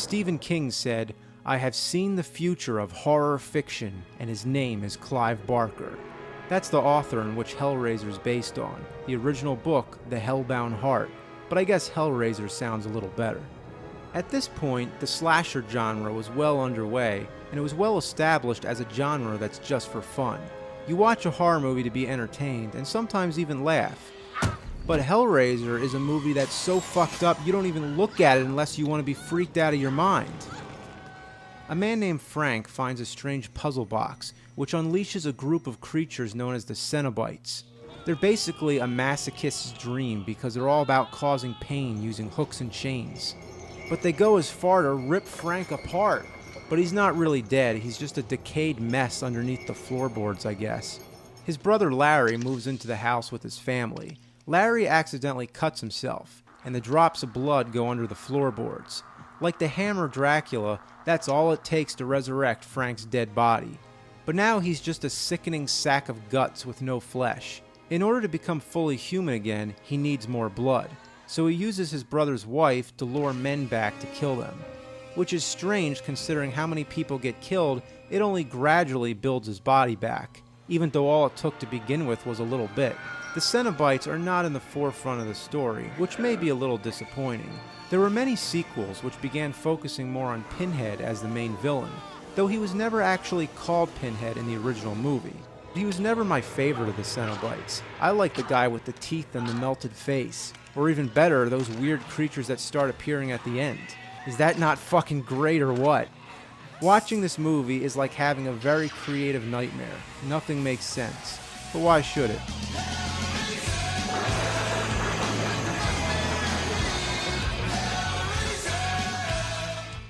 Stephen King said, "I have seen the future of horror fiction, and his name is Clive Barker." That's the author in which Hellraiser is based on, the original book, The Hellbound Heart, but I guess Hellraiser sounds a little better. At this point, the slasher genre was well underway, and it was well established as a genre that's just for fun. You watch a horror movie to be entertained, and sometimes even laugh. But Hellraiser is a movie that's so fucked up you don't even look at it unless you want to be freaked out of your mind. A man named Frank finds a strange puzzle box, which unleashes a group of creatures known as the Cenobites. They're basically a masochist's dream because they're all about causing pain using hooks and chains. But they go as far to rip Frank apart. But he's not really dead, he's just a decayed mess underneath the floorboards, I guess. His brother Larry moves into the house with his family. Larry accidentally cuts himself, and the drops of blood go under the floorboards. Like the hammer Dracula, that's all it takes to resurrect Frank's dead body. But now he's just a sickening sack of guts with no flesh. In order to become fully human again, he needs more blood. So he uses his brother's wife to lure men back to kill them. Which is strange considering how many people get killed, it only gradually builds his body back, even though all it took to begin with was a little bit. The Cenobites are not in the forefront of the story, which may be a little disappointing. There were many sequels which began focusing more on Pinhead as the main villain, though he was never actually called Pinhead in the original movie. He was never my favorite of the Cenobites. I like the guy with the teeth and the melted face, or even better, those weird creatures that start appearing at the end. Is that not fucking great or what? Watching this movie is like having a very creative nightmare. Nothing makes sense. But why should it?